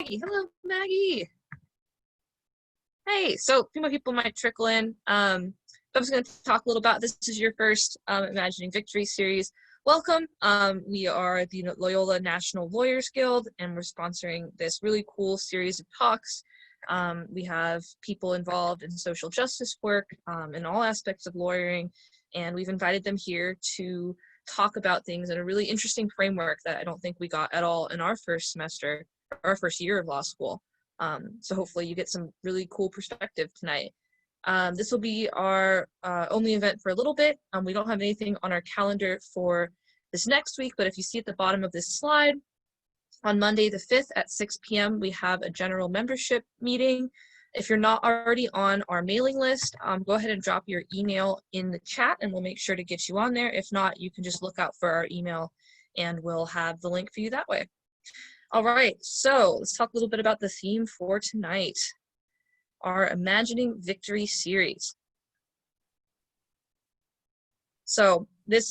Hello, Maggie. Hey, so a few more people might trickle in. I'm just going to talk a little about this. This is your first Imagining Victories series. Welcome. We are the Loyola National Lawyers Guild, and we're sponsoring this really cool series of talks. We have people involved in social justice work in all aspects of lawyering, and we've invited them here to talk about things in a really interesting framework that I don't think we got at all in our first semester, our first year of law school. So hopefully you get some really cool perspective tonight. This will be our only event for a little bit. We don't have anything on our calendar for this next week, but if you see at the bottom of this slide, on Monday the 5th at 6 p.m. we have a general membership meeting. If you're not already on our mailing list, go ahead and drop your email in the chat and we'll make sure to get you on there. If not, you can just look out for our email and we'll have the link for you that way. All right, so let's talk a little bit about the theme for tonight, our Imagining Victory series. So this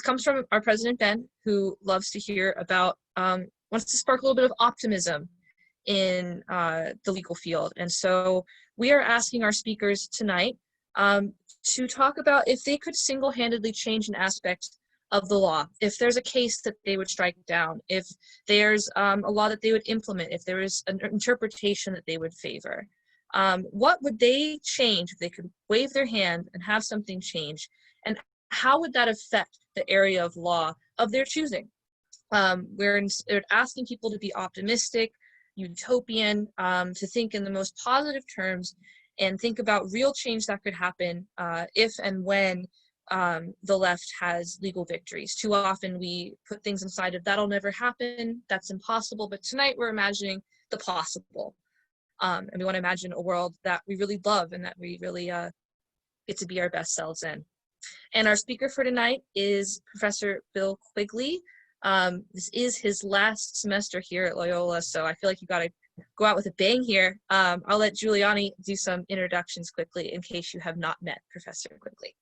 comes from our president, Ben, who loves to hear about, wants to spark a little bit of optimism in the legal field. And so we are asking our speakers tonight to talk about if they could single-handedly change an aspect of the law, if there's a case that they would strike down, if there's a law that they would implement, if there is an interpretation that they would favor. What would they change if they could wave their hand and have something change? And how would that affect the area of law of their choosing? We're asking people to be optimistic, utopian, to think in the most positive terms and think about real change that could happen if and when the left has legal victories. Too often we put things inside of that'll never happen, that's impossible, but tonight we're imagining the possible. And we want to imagine a world that we really love and that we really get to be our best selves in. And our speaker for tonight is Professor Bill Quigley. This is his last semester here at Loyola, so I feel like you got to go out with a bang here. I'll let Giuliani do some introductions quickly in case you have not met Professor Quigley.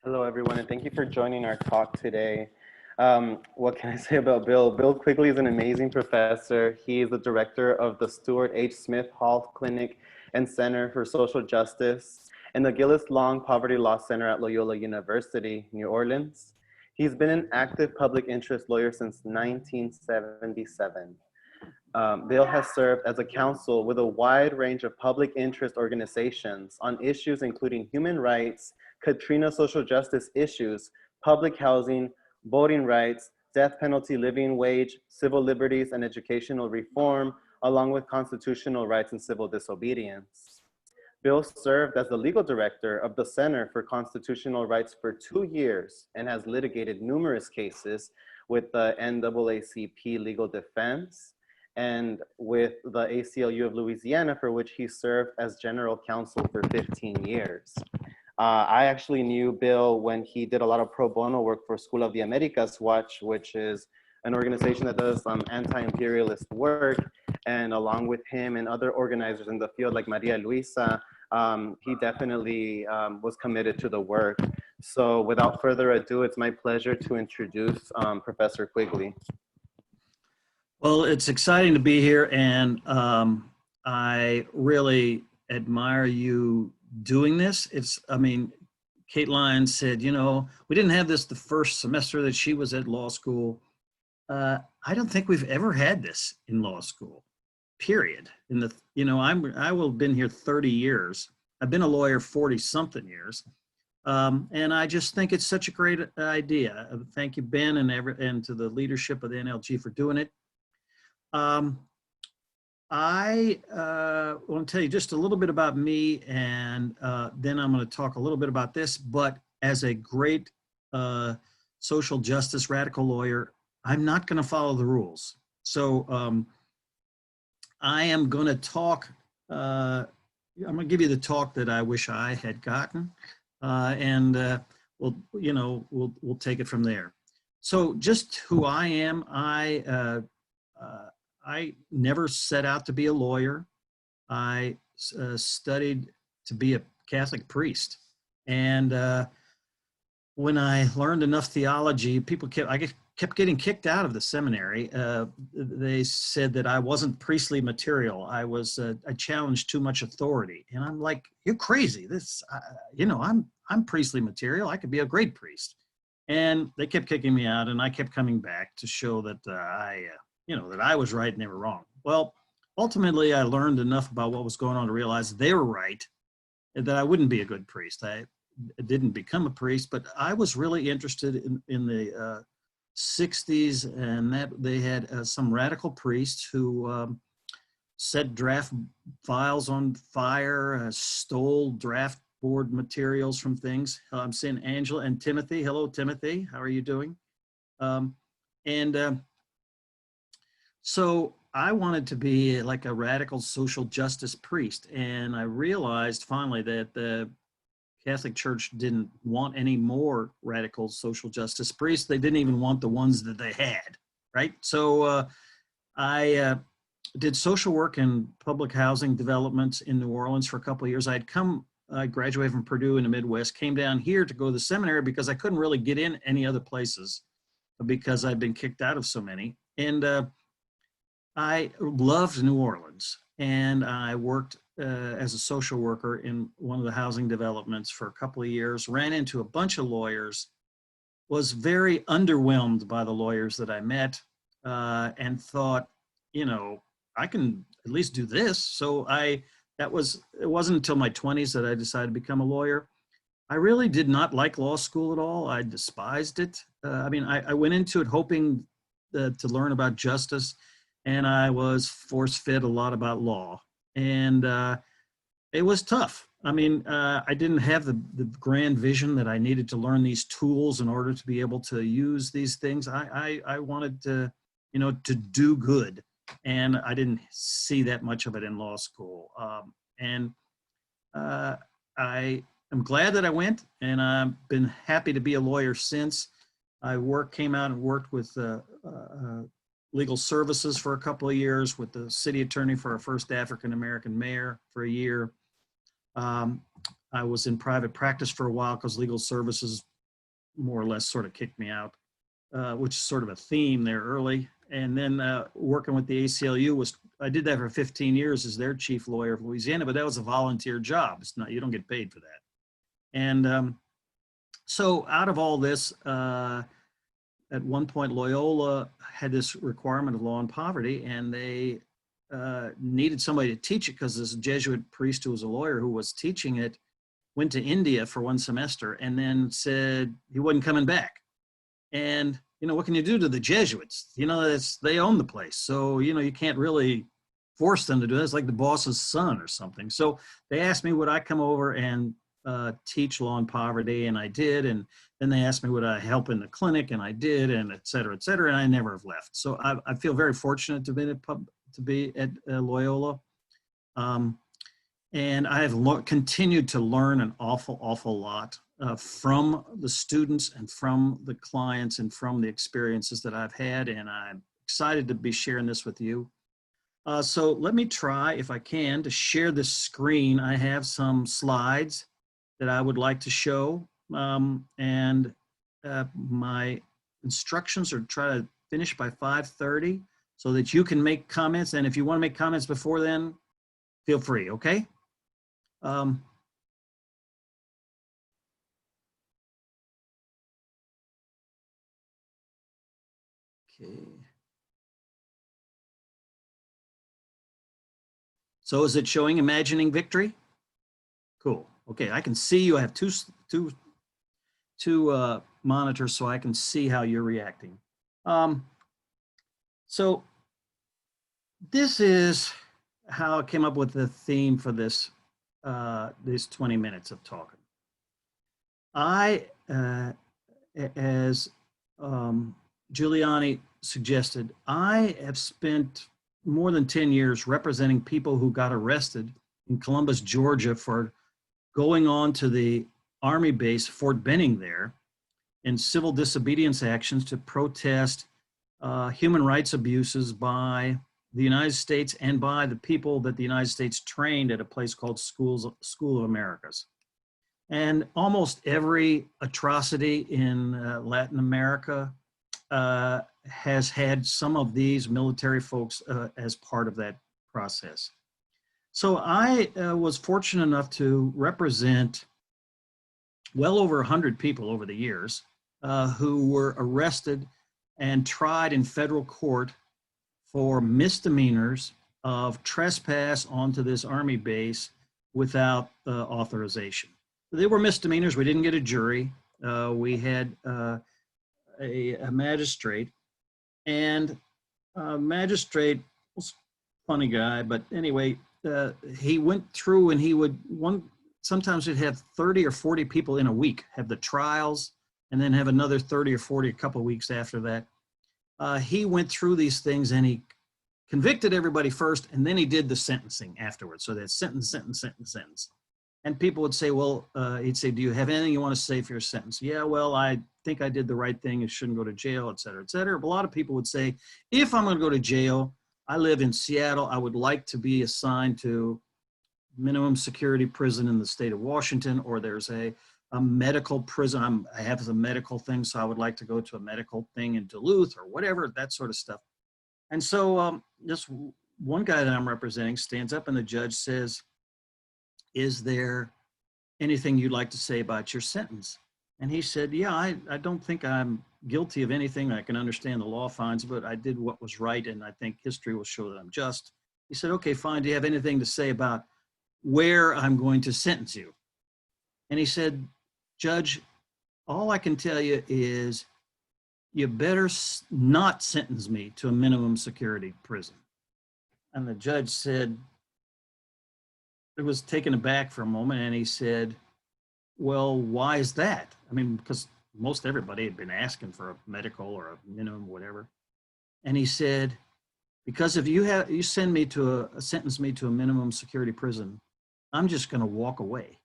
Hello, everyone, and thank you for joining our talk today. What can I say about Bill? Bill Quigley is an amazing professor. He is the director of the Stuart H. Smith Hall Clinic and Center for Social Justice and the Gillis Long Poverty Law Center at Loyola University, New Orleans. He's been an active public interest lawyer since 1977. Bill has served as a counsel with a wide range of public interest organizations on issues including human rights, Katrina social justice issues, public housing, voting rights, death penalty, living wage, civil liberties, and educational reform, along with constitutional rights and civil disobedience. Bill served as the legal director of the Center for Constitutional Rights for 2 years and has litigated numerous cases with the NAACP Legal Defense and with the ACLU of Louisiana, for which he served as general counsel for 15 years. I actually knew Bill when he did a lot of pro bono work for School of the Americas Watch, which is an organization that does anti-imperialist work. And along with him and other organizers in the field like Maria Luisa, he definitely was committed to the work. So without further ado, it's my pleasure to introduce Professor Quigley. Well, it's exciting to be here, and I really admire you doing this. I mean, Kate Lyons said, you know, we didn't have this the first semester that she was at law school. I don't think we've ever had this in law school, period. I will have been here 30 years. I've been a lawyer 40-something years. And I just think it's such a great idea. Thank you, Ben, and to the leadership of the NLG for doing it. I want to tell you just a little bit about me, and then I'm going to talk a little bit about this. But as a great social justice radical lawyer, I'm not going to follow the rules. So I am going to talk, I'm going to give you the talk that I wish I had gotten, and we'll take it from there. So just who I am, I never set out to be a lawyer. I studied to be a Catholic priest. And when I learned enough theology, kept getting kicked out of the seminary. They said that I wasn't priestly material. I challenged too much authority. And I'm like, you're crazy. I'm priestly material. I could be a great priest. And they kept kicking me out, and I kept coming back to show that that I was right and they were wrong. Well, ultimately, I learned enough about what was going on to realize they were right, and that I wouldn't be a good priest. I didn't become a priest, but I was really interested in the 60s, and that they had some radical priests who set draft files on fire, stole draft board materials from things. I'm seeing Angela and Timothy. Hello, Timothy. How are you doing? So I wanted to be like a radical social justice priest. And I realized finally that the Catholic Church didn't want any more radical social justice priests. They didn't even want the ones that they had, right? So I did social work in public housing developments in New Orleans for a couple of years. I graduated from Purdue in the Midwest, came down here to go to the seminary because I couldn't really get in any other places because I'd been kicked out of so many. And I loved New Orleans, and I worked as a social worker in one of the housing developments for a couple of years, ran into a bunch of lawyers, was very underwhelmed by the lawyers that I met, and thought, I can at least do this. So it wasn't until my 20s that I decided to become a lawyer. I really did not like law school at all. I despised it. I went into it hoping to learn about justice, and I was force-fed a lot about law. And it was tough. I didn't have the grand vision that I needed to learn these tools in order to be able to use these things. I wanted to, to do good. And I didn't see that much of it in law school. I am glad that I went, and I've been happy to be a lawyer since. Came out and worked with legal services for a couple of years, with the city attorney for our first African-American mayor for a year. I was in private practice for a while because legal services more or less sort of kicked me out, which is sort of a theme there early. And then working with the ACLU I did that for 15 years as their chief lawyer of Louisiana, but that was a volunteer job. You don't get paid for that. And so out of all this, at one point, Loyola had this requirement of law and poverty, and they needed somebody to teach it because this Jesuit priest who was a lawyer who was teaching it went to India for one semester and then said he wasn't coming back. And, what can you do to the Jesuits? They own the place. So, you can't really force them to do this, like the boss's son or something. So they asked me, would I come over and teach law and poverty? And I did. And then they asked me, would I help in the clinic? And I did, and et cetera, and I never have left. So I feel very fortunate to be at Loyola. And I have continued to learn an awful lot from the students and from the clients and from the experiences that I've had. And I'm excited to be sharing this with you. So let me try, if I can, to share this screen. I have some slides that I would like to show. And my instructions are to try to finish by 5:30 so that you can make comments. And if you want to make comments before then, feel free, okay? Okay. So is it showing imagining victory? Cool. Okay, I can see you. I have two monitors so I can see how you're reacting. So this is how I came up with the theme for this 20 minutes of talking. As Giuliani suggested, I have spent more than 10 years representing people who got arrested in Columbus, Georgia for going on to the Army base, Fort Benning there, in civil disobedience actions to protest human rights abuses by the United States and by the people that the United States trained at a place called School of Americas. And almost every atrocity in Latin America has had some of these military folks as part of that process. So I was fortunate enough to represent well over 100 people over the years who were arrested and tried in federal court for misdemeanors of trespass onto this Army base without authorization. They were misdemeanors. We didn't get a jury. We had a magistrate, and magistrate was a funny guy, but anyway, he went through and he would, sometimes he'd have 30 or 40 people in a week have the trials, and then have another 30 or 40 a couple of weeks after that. He went through these things and he convicted everybody first, and then he did the sentencing afterwards. So that's sentence, sentence, sentence, sentence. And people would say, well, he'd say, do you have anything you want to say for your sentence? Yeah, well, I think I did the right thing. I shouldn't go to jail, et cetera, et cetera. But a lot of people would say, if I'm going to go to jail, I live in Seattle, I would like to be assigned to minimum security prison in the state of Washington, or there's a medical prison. I have the medical thing, so I would like to go to a medical thing in Duluth or whatever, that sort of stuff. And so this one guy that I'm representing stands up and the judge says, is there anything you'd like to say about your sentence? And he said, yeah, I don't think I'm guilty of anything. I can understand the law finds, but I did what was right, and I think history will show that I'm just. He said, okay, fine. Do you have anything to say about where I'm going to sentence you? And he said, Judge, all I can tell you is you better not sentence me to a minimum security prison. And the judge said, it was taken aback for a moment, and he said, well, why is that? I mean, because most everybody had been asking for a medical or a minimum, whatever. And he said, because if you send me to sentence me to a minimum security prison, I'm just going to walk away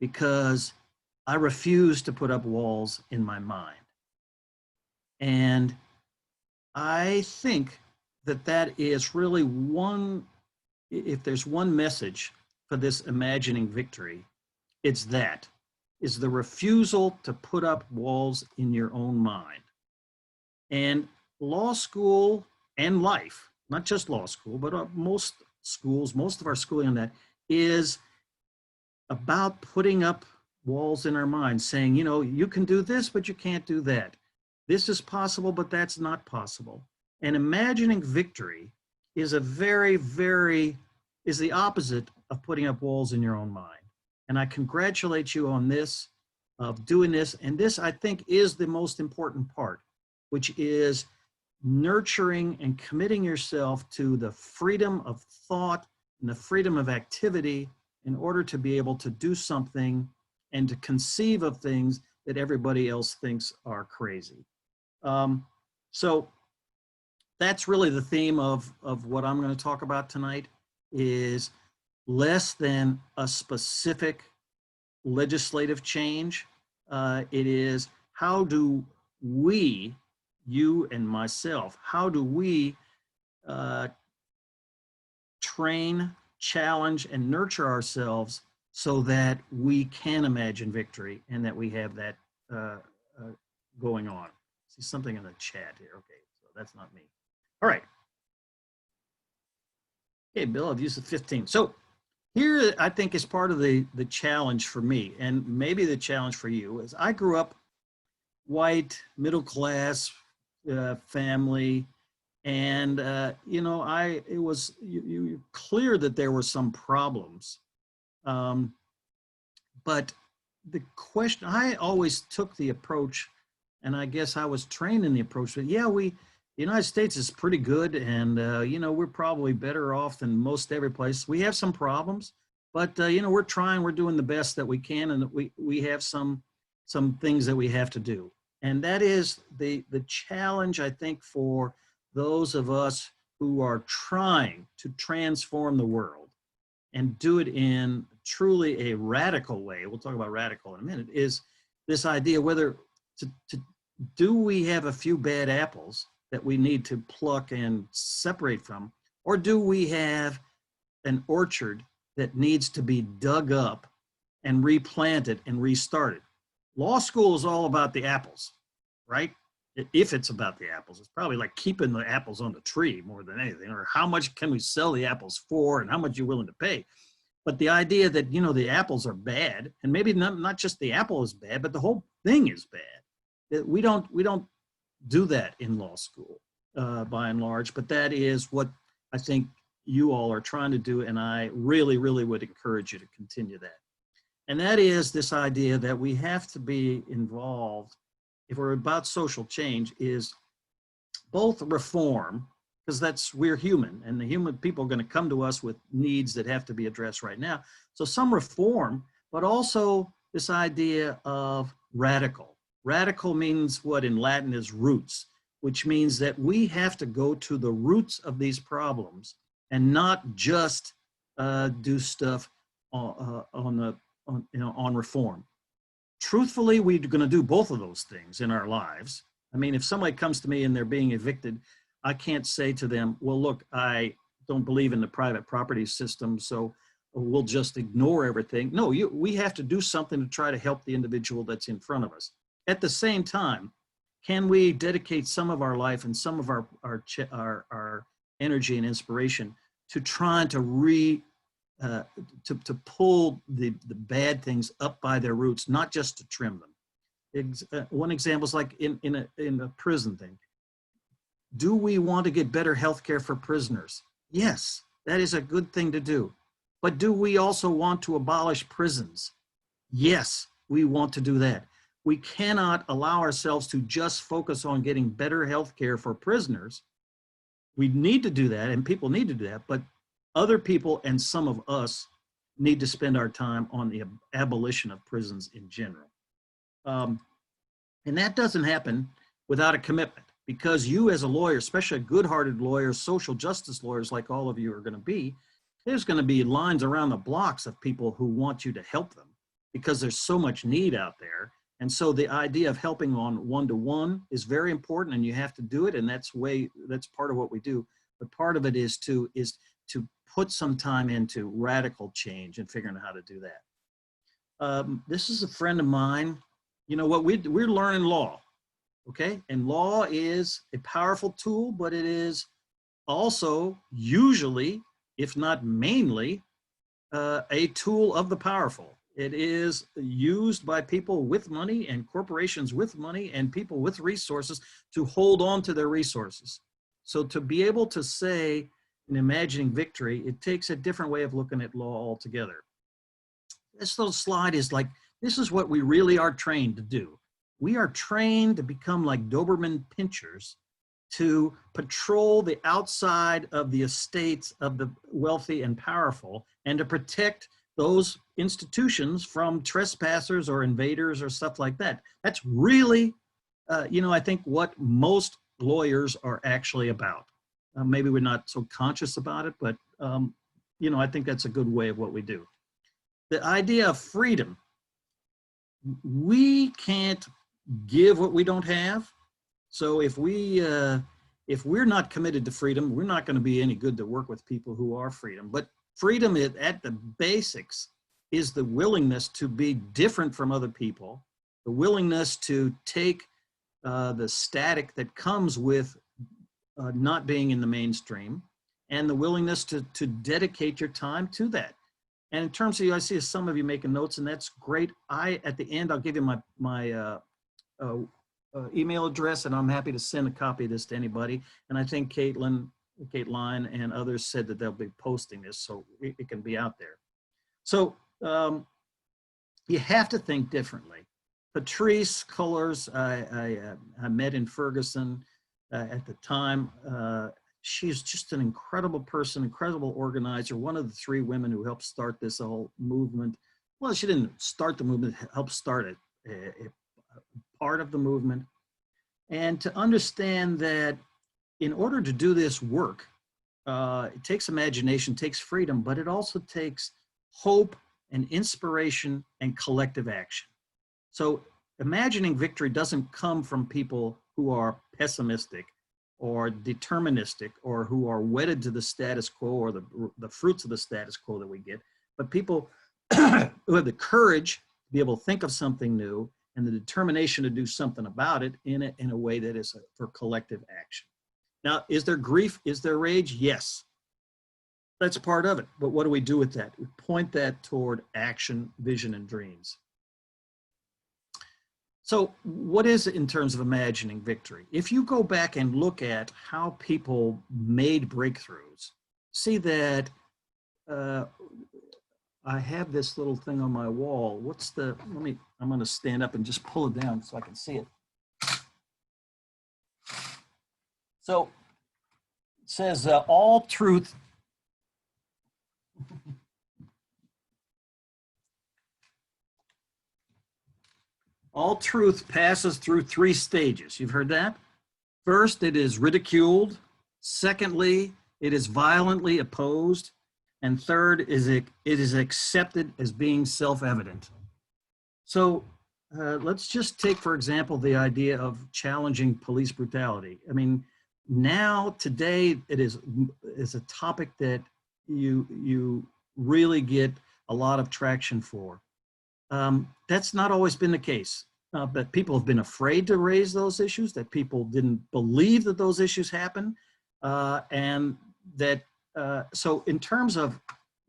because I refuse to put up walls in my mind. And I think that that is really one, if there's one message for this imagining victory, it's that, is the refusal to put up walls in your own mind. And law school and life, not just law school, but most schools, most of our schooling on that is about putting up walls in our minds, saying, you know, you can do this, but you can't do that. This is possible, but that's not possible. And imagining victory is a is the opposite of putting up walls in your own mind. And I congratulate you on this, of doing this. And this, I think, is the most important part, which is nurturing and committing yourself to the freedom of thought and the freedom of activity in order to be able to do something and to conceive of things that everybody else thinks are crazy. So that's really the theme of what I'm going to talk about tonight, is less than a specific legislative change. It is, how do we, you and myself, how do we train, challenge, and nurture ourselves so that we can imagine victory and that we have that going on. See something in the chat here. Okay, so that's not me. All right. Okay, Bill, I've used the 15. So here, I think, is part of the challenge for me, and maybe the challenge for you, is I grew up white, middle class family, and you know, it was clear that there were some problems, but the question, I always took the approach, and I guess I was trained in the approach that, yeah, the United States is pretty good, and you know, we're probably better off than most every place. We have some problems, but you know, we're doing the best that we can, and we have some things that we have to do. And that is the challenge, I think, for those of us who are trying to transform the world and do it in truly a radical way. We'll talk about radical in a minute. Is this idea whether do we have a few bad apples that we need to pluck and separate from, or do we have an orchard that needs to be dug up and replanted and restarted? Law school is all about the apples, right? if it's about the apples. It's probably like keeping the apples on the tree more than anything, or how much can we sell the apples for and how much you're willing to pay. But the idea that, you know, the apples are bad, and maybe not just the apple is bad, but the whole thing is bad. We don't do that in law school by and large, but that is what I think you all are trying to do, and I really, really would encourage you to continue that. And that is this idea that we have to be involved, if we're about social change, is both reform, because we're human, and the human people are going to come to us with needs that have to be addressed right now. So some reform, but also this idea of radical. Radical means what in Latin is roots, which means that we have to go to the roots of these problems and not just do stuff on reform. Truthfully, we're going to do both of those things in our lives. I mean, if somebody comes to me and they're being evicted, I can't say to them, well, look, I don't believe in the private property system, so we'll just ignore everything. No, we have to do something to try to help the individual that's in front of us. At the same time, can we dedicate some of our life and some of our energy and inspiration to trying to to pull the bad things up by their roots, not just to trim them. One example is like in a prison thing. Do we want to get better health care for prisoners? Yes, that is a good thing to do. But do we also want to abolish prisons? Yes, we want to do that. We cannot allow ourselves to just focus on getting better health care for prisoners. We need to do that, and people need to do that, but other people and some of us need to spend our time on the abolition of prisons in general. And that doesn't happen without a commitment, because you as a lawyer, especially a good-hearted lawyer, social justice lawyers like all of you are going to be, there's going to be lines around the blocks of people who want you to help them because there's so much need out there. And so the idea of helping on one-to-one is very important, and you have to do it, and that's part of what we do. But part of it is to put some time into radical change and figuring out how to do that. This is a friend of mine. You know what, we're learning law, okay? And law is a powerful tool, but it is also usually, if not mainly, a tool of the powerful. It is used by people with money and corporations with money and people with resources to hold on to their resources. So to be able to say, in imagining victory, it takes a different way of looking at law altogether. This little slide is like, this is what we really are trained to do. We are trained to become like Doberman pinchers, to patrol the outside of the estates of the wealthy and powerful, and to protect those institutions from trespassers or invaders or stuff like that. That's really, I think what most lawyers are actually about. Maybe we're not so conscious about it, but I think that's a good way of what we do. The idea of freedom. We can't give what we don't have. So if we're not committed to freedom, we're not going to be any good to work with people who are freedom. But freedom at the basics is the willingness to be different from other people, the willingness to take the static that comes with not being in the mainstream, and the willingness to dedicate your time to that. And in terms of you, I see some of you making notes, and that's great. At the end, I'll give you my email address, and I'm happy to send a copy of this to anybody. And I think Caitlin and others said that they'll be posting this, so it can be out there. So you have to think differently. Patrice Cullors, I met in Ferguson at the time. She's just an incredible person, incredible organizer, one of the 3 women who helped start this whole movement. Well, she didn't start the movement, helped start it, a part of the movement. And to understand that in order to do this work, it takes imagination, takes freedom, but it also takes hope and inspiration and collective action. So imagining victory doesn't come from people who are pessimistic or deterministic or who are wedded to the status quo or the fruits of the status quo that we get, but people who have the courage to be able to think of something new and the determination to do something about it in a way that is for collective action. Now, is there grief? Is there rage? Yes. That's part of it. But what do we do with that? We point that toward action, vision, and dreams. So what is it in terms of imagining victory? If you go back and look at how people made breakthroughs, see that I have this little thing on my wall. I'm going to stand up and just pull it down so I can see it. So it says all truth passes through 3 stages. You've heard that? First, it is ridiculed. Secondly, it is violently opposed. And third, it is accepted as being self-evident. So let's just take, for example, the idea of challenging police brutality. I mean, now, today, it is a topic that you really get a lot of traction for. That's not always been the case. But people have been afraid to raise those issues, that people didn't believe that those issues happen. And that, so in terms of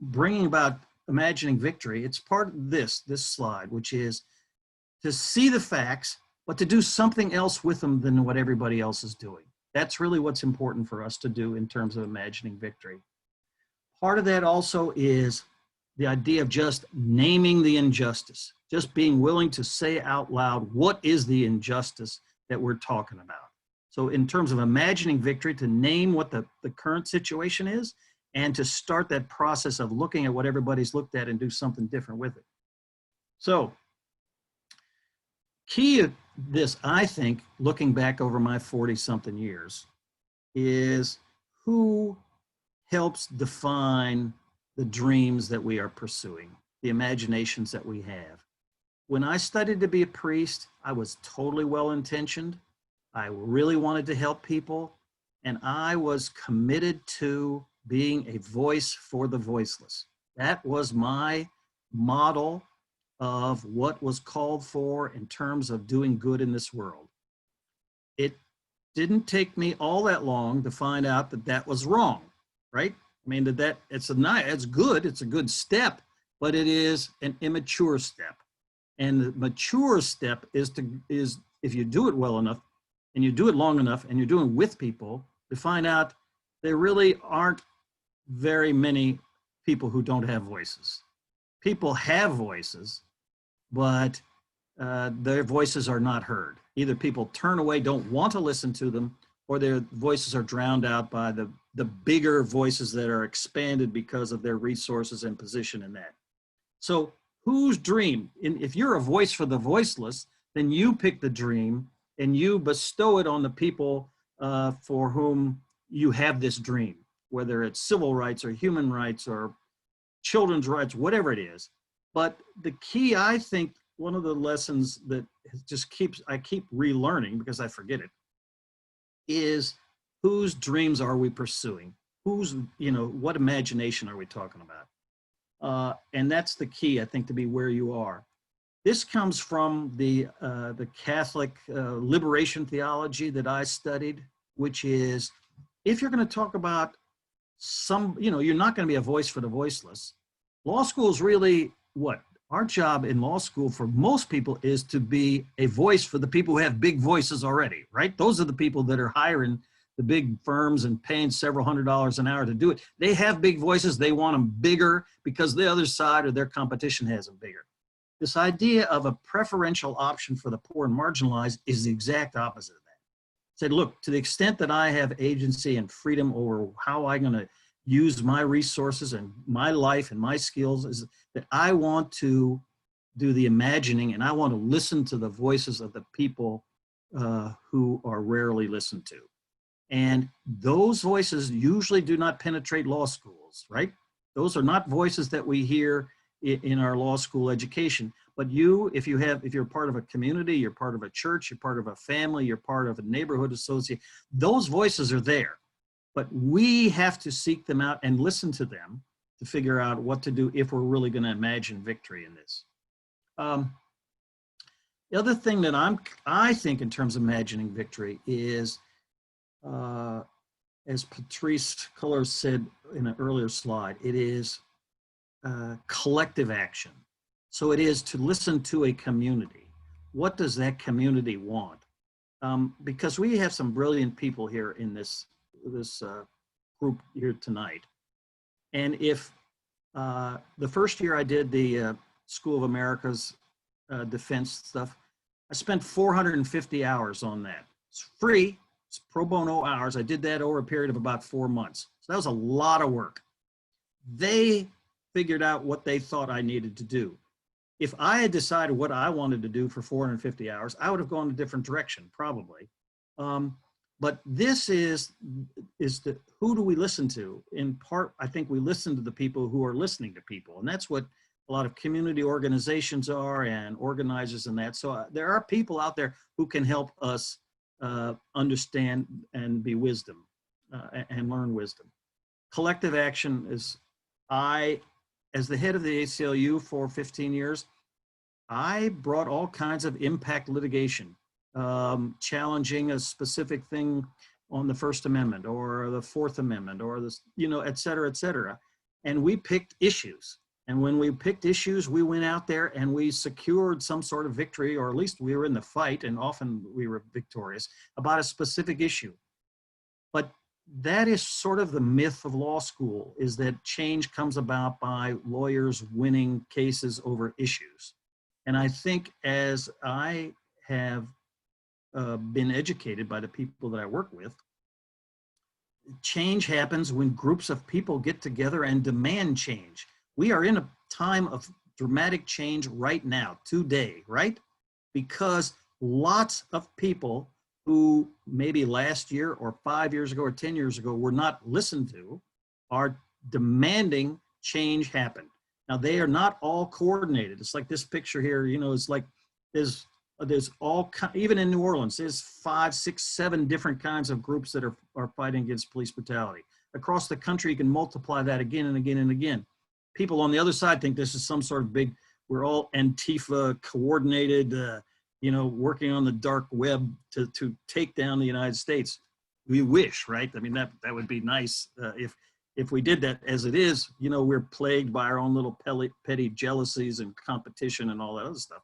bringing about imagining victory, it's part of this slide, which is to see the facts, but to do something else with them than what everybody else is doing. That's really what's important for us to do in terms of imagining victory. Part of that also is the idea of just naming the injustice, just being willing to say out loud, what is the injustice that we're talking about? So in terms of imagining victory, to name what the current situation is, and to start that process of looking at what everybody's looked at and do something different with it. So key of this, I think, looking back over my 40-something years, is who helps define the dreams that we are pursuing, the imaginations that we have. When I studied to be a priest, I was totally well-intentioned. I really wanted to help people, and I was committed to being a voice for the voiceless. That was my model of what was called for in terms of doing good in this world. It didn't take me all that long to find out that that was wrong, right? I mean, it's good, it's a good step, but it is an immature step. And the mature step is if you do it well enough, and you do it long enough, and you're doing it with people, to find out there really aren't very many people who don't have voices. People have voices, but their voices are not heard. Either people turn away, don't want to listen to them, or their voices are drowned out by the bigger voices that are expanded because of their resources and position in that. So whose dream? If you're a voice for the voiceless, then you pick the dream and you bestow it on the people for whom you have this dream, whether it's civil rights or human rights or children's rights, whatever it is. But the key, I think, one of the lessons that I keep relearning because I forget it, is whose dreams are we pursuing? What imagination are we talking about? And that's the key, I think, to be where you are. This comes from the Catholic liberation theology that I studied, which is, if you're going to talk about you're not going to be a voice for the voiceless. Law school is really what? Our job in law school for most people is to be a voice for the people who have big voices already, right? Those are the people that are hiring the big firms and paying several $100s an hour to do it. They have big voices. They want them bigger because the other side or their competition has them bigger. This idea of a preferential option for the poor and marginalized is the exact opposite of that. Said, look, to the extent that I have agency and freedom over how I'm going to use my resources and my life and my skills, is that I want to do the imagining and I want to listen to the voices of the people who are rarely listened to. And those voices usually do not penetrate law schools, right? Those are not voices that we hear in our law school education. But if you're part of a community, you're part of a church, you're part of a family, you're part of a neighborhood association, those voices are there. But we have to seek them out and listen to them to figure out what to do if we're really going to imagine victory in this. The other thing that I think in terms of imagining victory is, as Patrice Cullors said in an earlier slide, it is collective action. So it is to listen to a community. What does that community want? Because we have some brilliant people here in this group here tonight. And if the first year I did the School of America's defense stuff, I spent 450 hours on that. It's free, it's pro bono hours. I did that over a period of about 4 months. So that was a lot of work. They figured out what they thought I needed to do. If I had decided what I wanted to do for 450 hours, I would have gone a different direction, probably. But this is who do we listen to? In part, I think we listen to the people who are listening to people. And that's what a lot of community organizations are and organizers and that. So there are people out there who can help us understand and be wisdom and learn wisdom. Collective action is, as the head of the ACLU for 15 years, I brought all kinds of impact litigation, challenging a specific thing on the First Amendment or the Fourth Amendment or this, et cetera, et cetera. And we picked issues. And when we picked issues, we went out there and we secured some sort of victory, or at least we were in the fight, and often we were victorious, about a specific issue. But that is sort of the myth of law school, is that change comes about by lawyers winning cases over issues. And I think as I have been educated by the people that I work with, change happens when groups of people get together and demand change. We are in a time of dramatic change right now, today, right? Because lots of people who maybe last year or 5 years ago or 10 years ago were not listened to are demanding change happen. Now, they are not all coordinated. It's like this picture here, it's like there's all, even in New Orleans, there's 5, 6, 7 different kinds of groups that are fighting against police brutality. Across the country, you can multiply that again and again and again. People on the other side think this is some sort of big, we're all Antifa coordinated, working on the dark web to take down the United States. We wish, right? I mean, that would be nice if we did that. As it is, we're plagued by our own little petty jealousies and competition and all that other stuff.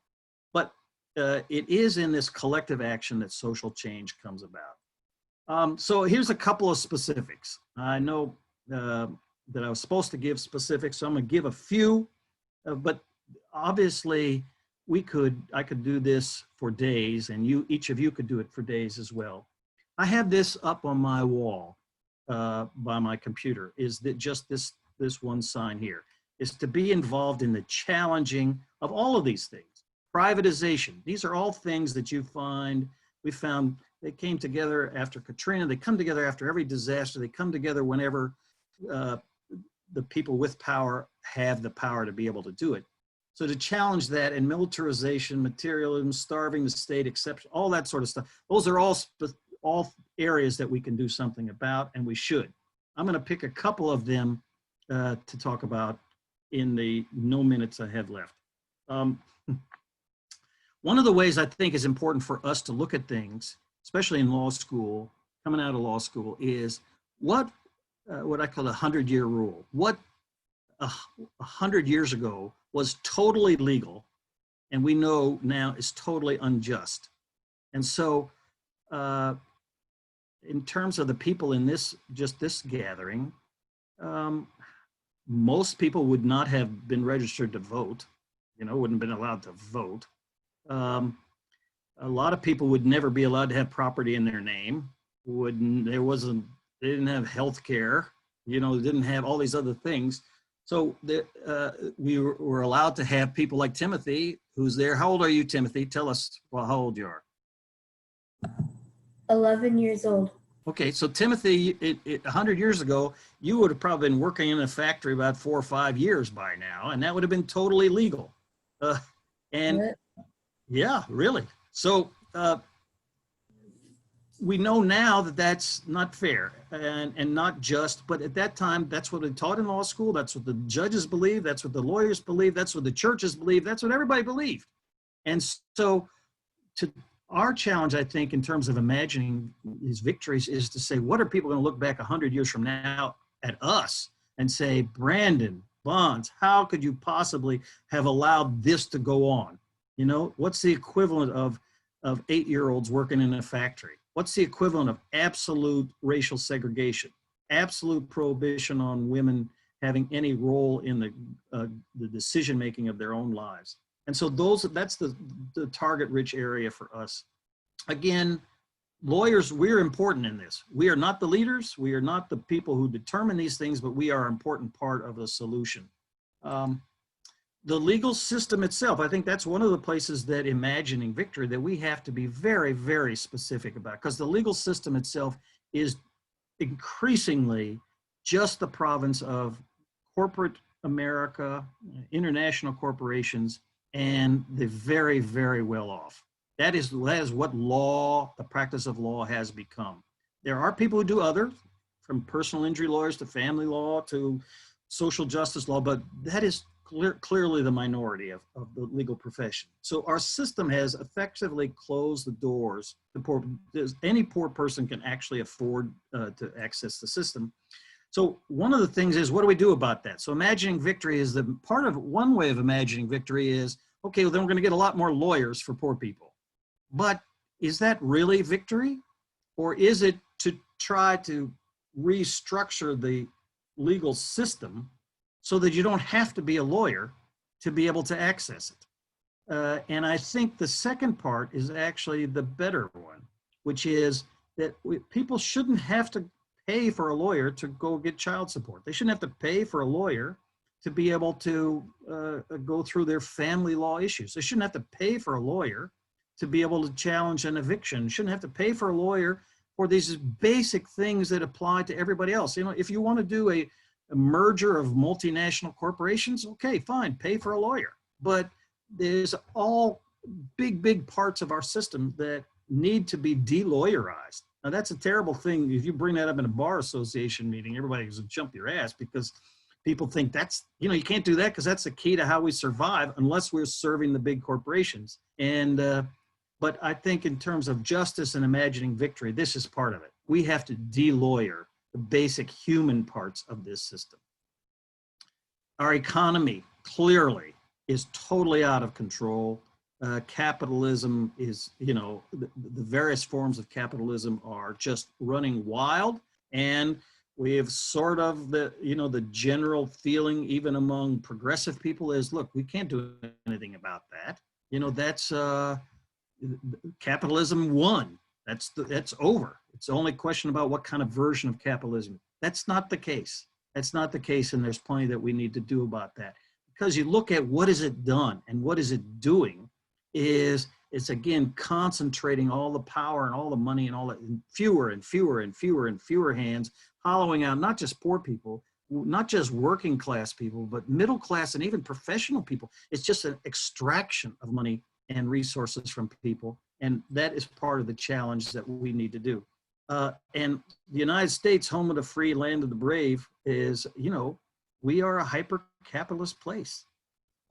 But it is in this collective action that social change comes about. So here's a couple of specifics. I know that I was supposed to give specifics, so I'm gonna give a few, but obviously I could do this for days, and each of you could do it for days as well. I have this up on my wall by my computer, is that just this one sign here, is to be involved in the challenging of all of these things. Privatization, these are all things that we found they came together after Katrina, they come together after every disaster, they come together whenever the people with power have the power to be able to do it. So to challenge that, and militarization, materialism, starving the state, exception, all that sort of stuff, those are all areas that we can do something about, and we should. I'm gonna pick a couple of them to talk about in the no minutes I have left. One of the ways I think is important for us to look at things, especially in law school, coming out of law school, is what I call the 100-year rule. What 100 years ago was totally legal, and we know now is totally unjust. And so in terms of the people in this gathering, most people would not have been registered to vote, wouldn't have been allowed to vote. A lot of people would never be allowed to have property in their name. They didn't have health care, they didn't have all these other things. So we were allowed to have people like Timothy, who's there. How old are you, Timothy? Tell us how old you are. 11 years old. Okay, so Timothy, 100 years ago, you would have probably been working in a factory about 4 or 5 years by now, and that would have been totally legal. Yeah, really. So we know now that that's not fair and not just, but at that time, that's what they taught in law school. That's what the judges believed. That's what the lawyers believed. That's what the churches believed. That's what everybody believed. And so to our challenge, I think, in terms of imagining these victories is to say, what are people going to look back 100 years from now at us and say, Brandon, Bonds, how could you possibly have allowed this to go on? You know, what's the equivalent of 8-year-olds working in a factory? What's the equivalent of absolute racial segregation, absolute prohibition on women having any role in the decision-making of their own lives? And so that's the target-rich area for us. Again, lawyers, we're important in this. We are not the leaders. We are not the people who determine these things, but we are an important part of the solution. The legal system itself, I think that's one of the places that imagining victory that we have to be very, very specific about, because the legal system itself is increasingly just the province of corporate America, international corporations, and the very, very well off. That is what law, the practice of law has become. There are people who do others, from personal injury lawyers to family law to social justice law, but that is clearly the minority of the legal profession. So our system has effectively closed the doors to poor. Any poor person can actually afford to access the system. So one of the things is, what do we do about that? So imagining victory is one way of imagining victory is, okay, well, then we're going to get a lot more lawyers for poor people. But is that really victory? Or is it to try to restructure the legal system so that you don't have to be a lawyer to be able to access it? And I think the second part is actually the better one, which is that people shouldn't have to pay for a lawyer to go get child support. They shouldn't have to pay for a lawyer to be able to go through their family law issues. They shouldn't have to pay for a lawyer to be able to challenge an eviction. Shouldn't have to pay for a lawyer for these basic things that apply to everybody else. You know, if you want to do a merger of multinational corporations, okay, fine, pay for a lawyer. But there's all big parts of our system that need to be de-lawyerized. Now that's a terrible thing. If you bring that up in a bar association meeting, everybody's gonna jump your ass because people think that's, you know, you can't do that because that's the key to how we survive unless we're serving the big corporations. And, but I think in terms of justice and imagining victory, this is part of it. We have to de-lawyer the basic human parts of this system. Our economy clearly is totally out of control. Capitalism is, you know, the various forms of capitalism are just running wild, and we have sort of the, you know, the general feeling even among progressive people is, look, we can't do anything about that. You know, that's capitalism won. That's over. It's only a question about what kind of version of capitalism. That's not the case. That's not the case, and there's plenty that we need to do about that. Because you look at what is it done and what is it doing is it's again concentrating all the power and all the money and all that in fewer and fewer and fewer and fewer hands, hollowing out not just poor people, not just working class people, but middle class and even professional people. It's just an extraction of money and resources from people. And that is part of the challenge that we need to do. And the United States, home of the free, land of the brave, is, you know, we are a hyper-capitalist place.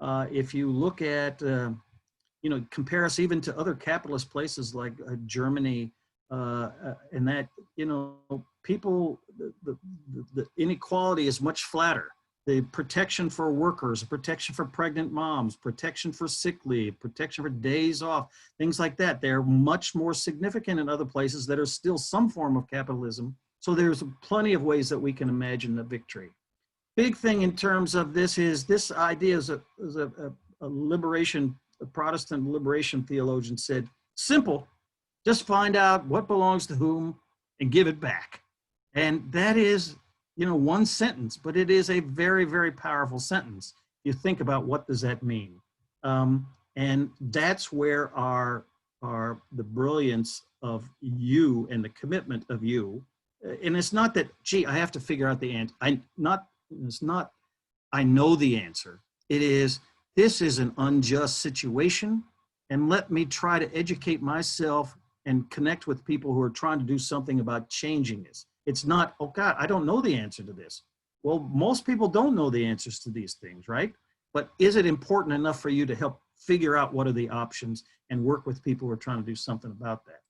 If you look at, you know, compare us even to other capitalist places like Germany, and that, you know, people, the inequality is much flatter. The protection for workers, protection for pregnant moms, protection for sick leave, protection for days off, things like that. They're much more significant in other places that are still some form of capitalism. So there's plenty of ways that we can imagine the victory. Big thing in terms of this is this idea is a liberation, a Protestant liberation theologian said, simple, just find out what belongs to whom and give it back. And that is, you know, one sentence, but it is a very, very powerful sentence. You think about what does that mean? And that's where the brilliance of you and the commitment of you, and it's not that, gee, I have to figure out the answer. It's not, I know the answer. It is, this is an unjust situation, and let me try to educate myself and connect with people who are trying to do something about changing this. It's not, oh God, I don't know the answer to this. Well, most people don't know the answers to these things, right? But is it important enough for you to help figure out what are the options and work with people who are trying to do something about that.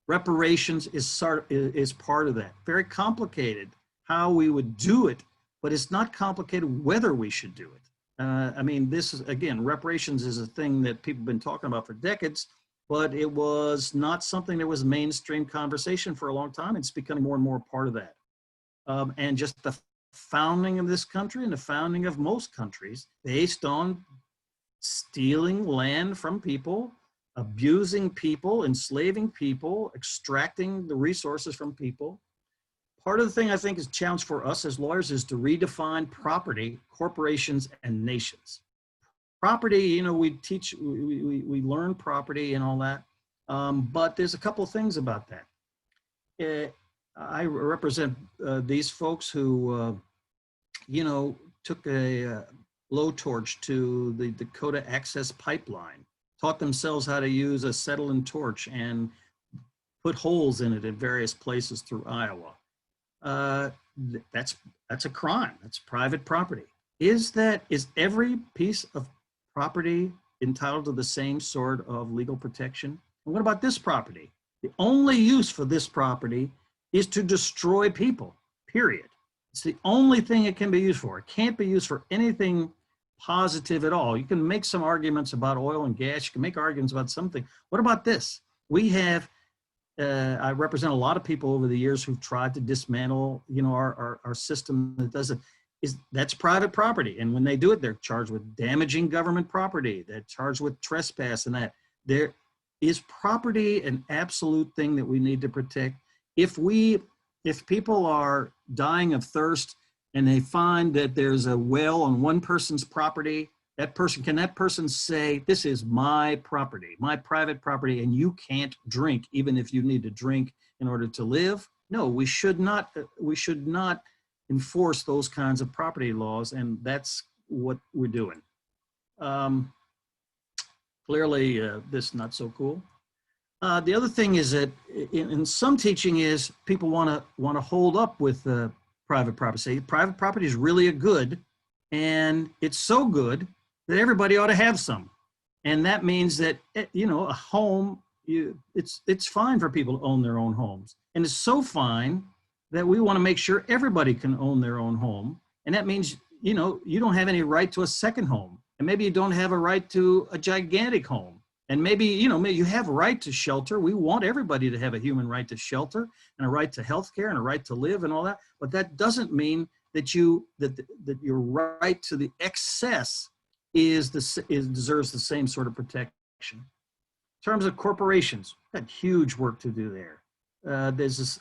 Reparations is part of that. Very complicated how we would do it, but it's not complicated whether we should do it. I mean, this is, again, reparations is a thing that people have been talking about for decades, but it was not something that was mainstream conversation for a long time. It's becoming more and more part of that. And just the founding of this country and the founding of most countries based on stealing land from people, abusing people, enslaving people, extracting the resources from people. Part of the thing I think is a challenge for us as lawyers is to redefine property, corporations, and nations. Property, you know, we teach, we learn property and all that, but there's a couple of things about that. I represent these folks who, you know, took a blowtorch to the Dakota Access Pipeline, taught themselves how to use a acetylene torch and put holes in it in various places through Iowa. That's a crime. That's private property. Is every piece of property entitled to the same sort of legal protection? And what about this property? The only use for this property is to destroy people, period. It's the only thing it can be used for. It can't be used for anything positive at all. You can make some arguments about oil and gas. You can make arguments about something. What about this? We have, I represent a lot of people over the years who've tried to dismantle, you know, our system that doesn't, that's private property. And when they do it, they're charged with damaging government property. They're charged with trespass and that. There is property an absolute thing that we need to protect. If people are dying of thirst and they find that there's a well on one person's property, can that person say, this is my property, my private property, and you can't drink even if you need to drink in order to live? No, we should not enforce those kinds of property laws, and that's what we're doing. Clearly, this is not so cool. The other thing is that in some teaching is people want to hold up with private property. Say private property is really a good, and it's so good that everybody ought to have some. And that means that, you know, a home, it's fine for people to own their own homes. And it's so fine that we want to make sure everybody can own their own home. And that means, you know, you don't have any right to a second home. And maybe you don't have a right to a gigantic home. And maybe, you know, maybe you have a right to shelter. We want everybody to have a human right to shelter and a right to health care and a right to live and all that. But that doesn't mean that that your right to the excess deserves the same sort of protection. In terms of corporations, we've got huge work to do there. There's this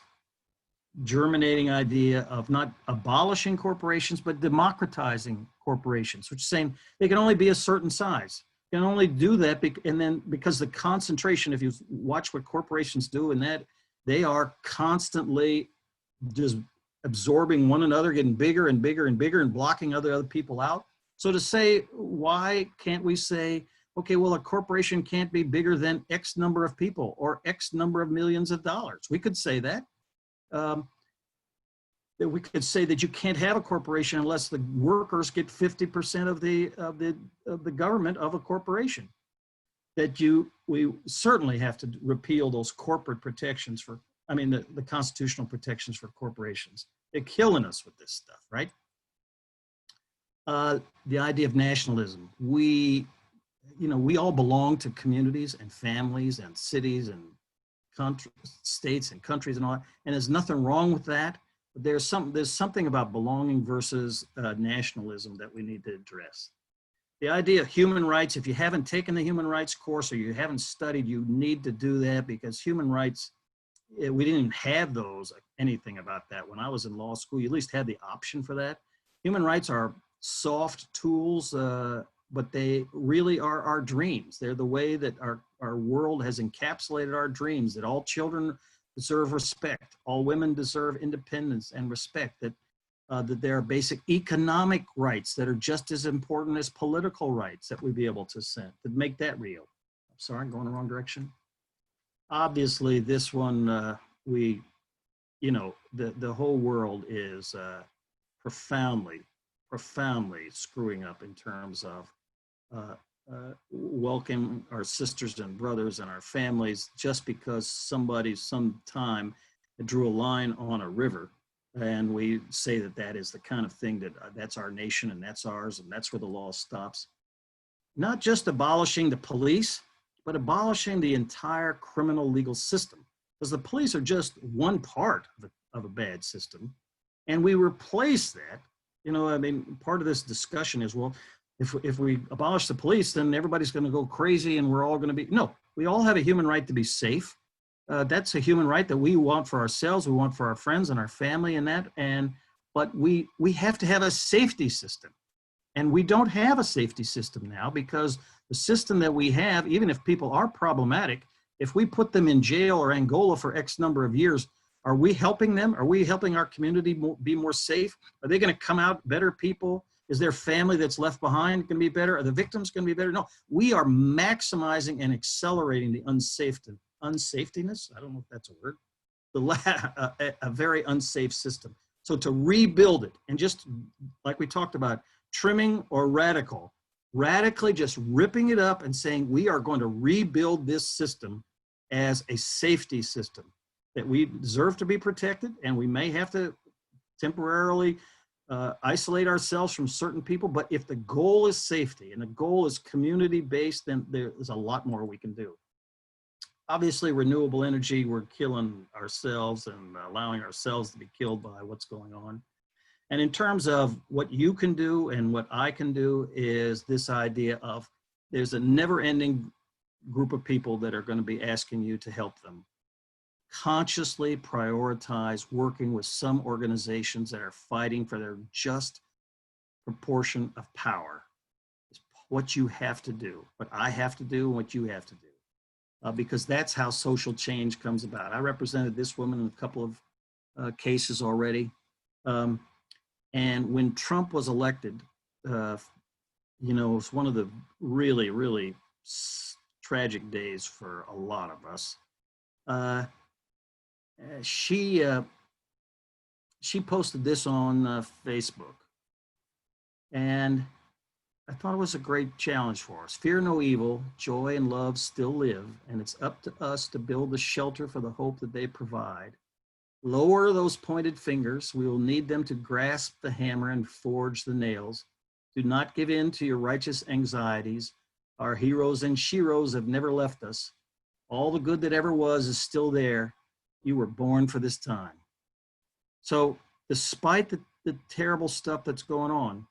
germinating idea of not abolishing corporations, but democratizing corporations, which is saying they can only be a certain size. You can only do that, and then because the concentration, if you watch what corporations do, and that they are constantly just absorbing one another, getting bigger and bigger and bigger, and blocking other people out. So to say, why can't we say, okay, well, a corporation can't be bigger than X number of people or X number of millions of dollars? We could say that. We could say that you can't have a corporation unless the workers get 50% of the government of a corporation. That we certainly have to repeal those corporate protections the constitutional protections for corporations. They're killing us with this stuff, right? The idea of nationalism. We all belong to communities and families and cities and states and countries and all that, and there's nothing wrong with that. But there's something about belonging versus nationalism that we need to address. The idea of human rights, if you haven't taken the human rights course or you haven't studied, you need to do that, because human rights, we didn't have anything about that. When I was in law school, you at least had the option for that. Human rights are soft tools, but they really are our dreams. They're the way that our world has encapsulated our dreams, that all children deserve respect, all women deserve independence and respect, that there are basic economic rights that are just as important as political rights that we be able to set, that make that real. I'm sorry, I'm going the wrong direction. Obviously, this one, the whole world is profoundly screwing up in terms of welcome our sisters and brothers and our families just because somebody sometime drew a line on a river, and we say that that is the kind of thing that that's our nation and that's ours and that's where the law stops. Not just abolishing the police, but abolishing the entire criminal legal system, because the police are just one part of a bad system, and we replace that. You know, I mean, part of this discussion is, well, if we abolish the police, then everybody's going to go crazy and we're all going to be, no, we all have a human right to be safe. That's a human right that we want for ourselves, we want for our friends and our family and that, but we have to have a safety system. And we don't have a safety system now, because the system that we have, even if people are problematic, if we put them in jail or Angola for X number of years, are we helping them? Are we helping our community be more safe? Are they going to come out better people? Is their family that's left behind going to be better? Are the victims going to be better? No, we are maximizing and accelerating the unsafetiness. I don't know if that's a word. A very unsafe system. So to rebuild it, and just like we talked about, trimming or radically just ripping it up and saying we are going to rebuild this system as a safety system, that we deserve to be protected, and we may have to temporarily isolate ourselves from certain people, but if the goal is safety and the goal is community-based, then there is a lot more we can do. Obviously, renewable energy, we're killing ourselves and allowing ourselves to be killed by what's going on. And in terms of what you can do and what I can do, is this idea of there's a never-ending group of people that are going to be asking you to help them. Consciously prioritize working with some organizations that are fighting for their just proportion of power. It's what you have to do, what I have to do, and what you have to do, because that's how social change comes about. I represented this woman in a couple of cases already. And when Trump was elected, you know, it was one of the really, really tragic days for a lot of us. She posted this on Facebook, and I thought it was a great challenge for us. Fear no evil, joy and love still live, and it's up to us to build the shelter for the hope that they provide. Lower those pointed fingers. We will need them to grasp the hammer and forge the nails. Do not give in to your righteous anxieties. Our heroes and sheroes have never left us. All the good that ever was is still there. You were born for this time. So despite the terrible stuff that's going on,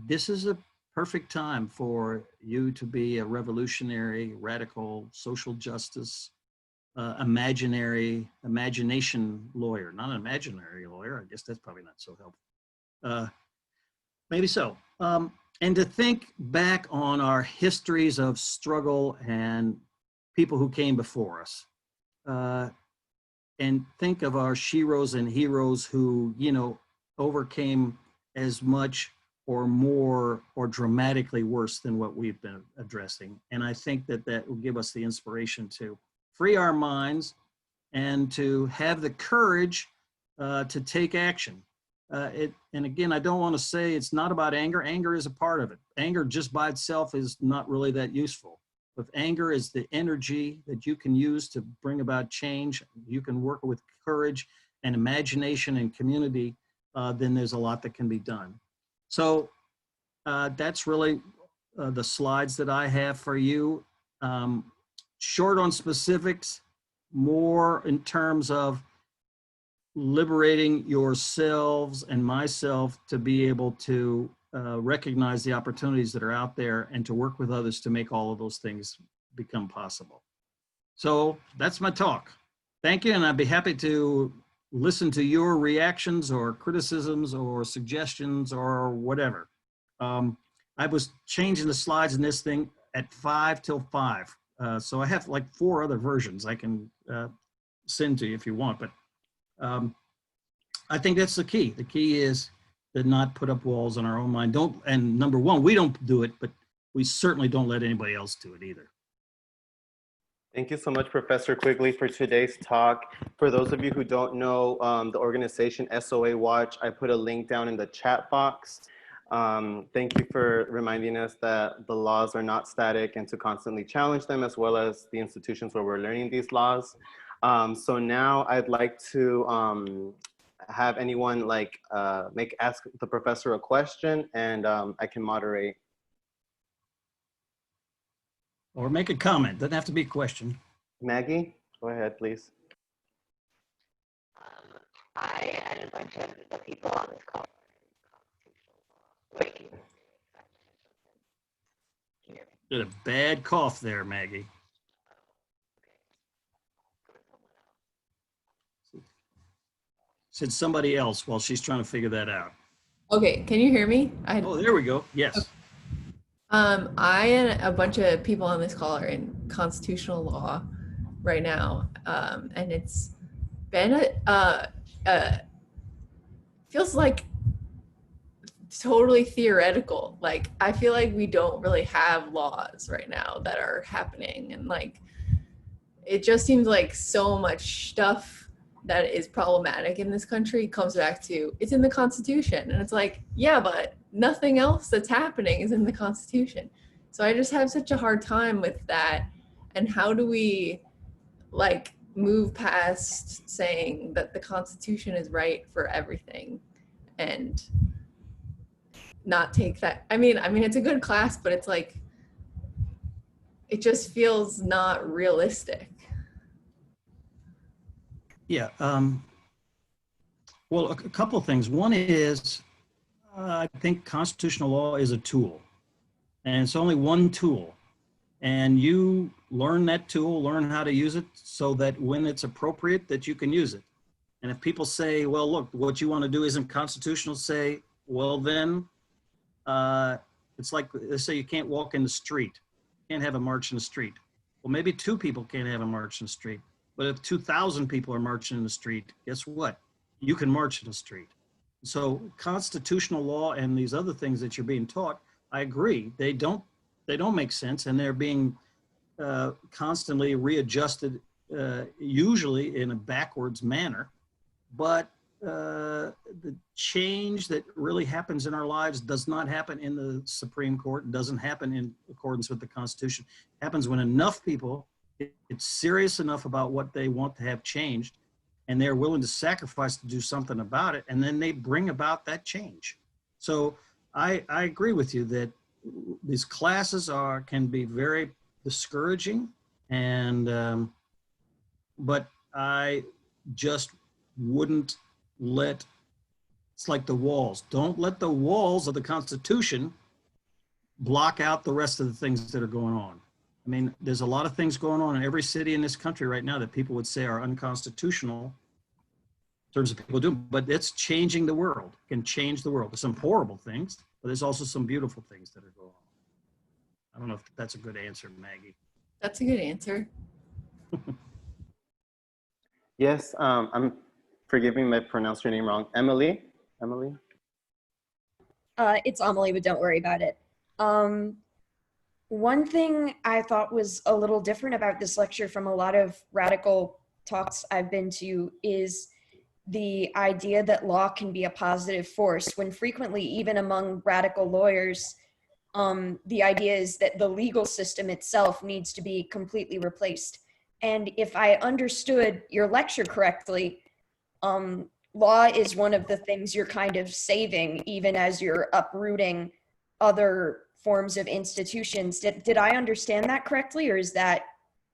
this is a perfect time for you to be a revolutionary, radical, social justice, imagination lawyer, not an imaginary lawyer. I guess that's probably not so helpful. Maybe so. And to think back on our histories of struggle and people who came before us, and think of our sheroes and heroes who, you know, overcame as much or more or dramatically worse than what we've been addressing. And I think that that will give us the inspiration to free our minds and to have the courage to take action. And again, I don't want to say it's not about anger. Anger is a part of it. Anger just by itself is not really that useful. If anger is the energy that you can use to bring about change, you can work with courage and imagination and community, then there's a lot that can be done. So that's really the slides that I have for you. Short on specifics, more in terms of liberating yourselves and myself to be able to recognize the opportunities that are out there and to work with others to make all of those things become possible. So that's my talk. Thank you, and I'd be happy to listen to your reactions or criticisms or suggestions or whatever. I was changing the slides in this thing at 5 till 5. So I have like 4 other versions I can send to you if you want, but I think that's the key. The key is to not put up walls in our own mind. And number one, we don't do it, but we certainly don't let anybody else do it either. Thank you so much, Professor Quigley, for today's talk. For those of you who don't know the organization SOA Watch, I put a link down in the chat box. Thank you for reminding us that the laws are not static and to constantly challenge them, as well as the institutions where we're learning these laws. So now I'd like to have anyone like ask the professor a question, and I can moderate. Or make a comment, doesn't have to be a question. Maggie, go ahead, please. I and a bunch of the people on this call. Wait. Did a bad cough there, Maggie. Said somebody else while she's trying to figure that out. Okay, can you hear me? Oh, there we go. Yes. I and a bunch of people on this call are in constitutional law right now, and it's been feels like totally theoretical. Like, I feel like we don't really have laws right now that are happening, and like it just seems like so much stuff that is problematic in this country comes back to it's in the Constitution, and it's like, yeah, but nothing else that's happening is in the Constitution. So I just have such a hard time with that. And how do we like move past saying that the Constitution is right for everything and not take that? I mean it's a good class, but it's like it just feels not realistic. Yeah. Well, a couple of things. One is, I think constitutional law is a tool, and it's only one tool. And you learn that tool, learn how to use it so that when it's appropriate that you can use it. And if people say, well, look, what you want to do isn't constitutional, say, well, then it's like they say you can't walk in the street, can't have a march in the street. Well, maybe two people can't have a march in the street. But if 2,000 people are marching in the street, guess what? You can march in the street. So constitutional law and these other things that you're being taught, I agree, they don't make sense, and they're being constantly readjusted, usually in a backwards manner. But the change that really happens in our lives does not happen in the Supreme Court, doesn't happen in accordance with the Constitution. It happens when enough people it's serious enough about what they want to have changed, and they're willing to sacrifice to do something about it, and then they bring about that change. So I agree with you that these classes can be very discouraging, and but I just wouldn't it's like the walls. Don't let the walls of the Constitution block out the rest of the things that are going on. I mean, there's a lot of things going on in every city in this country right now that people would say are unconstitutional in terms of people doing, but it's changing the world, it can change the world. There's some horrible things, but there's also some beautiful things that are going on. I don't know if that's a good answer, Maggie. That's a good answer. Yes, I'm forgiving me if I pronounced your name wrong. Emily? It's Amelie, but don't worry about it. One thing I thought was a little different about this lecture from a lot of radical talks I've been to is the idea that law can be a positive force, when frequently, even among radical lawyers, the idea is that the legal system itself needs to be completely replaced. And if I understood your lecture correctly, law is one of the things you're kind of saving, even as you're uprooting other forms of institutions. Did I understand that correctly, or is that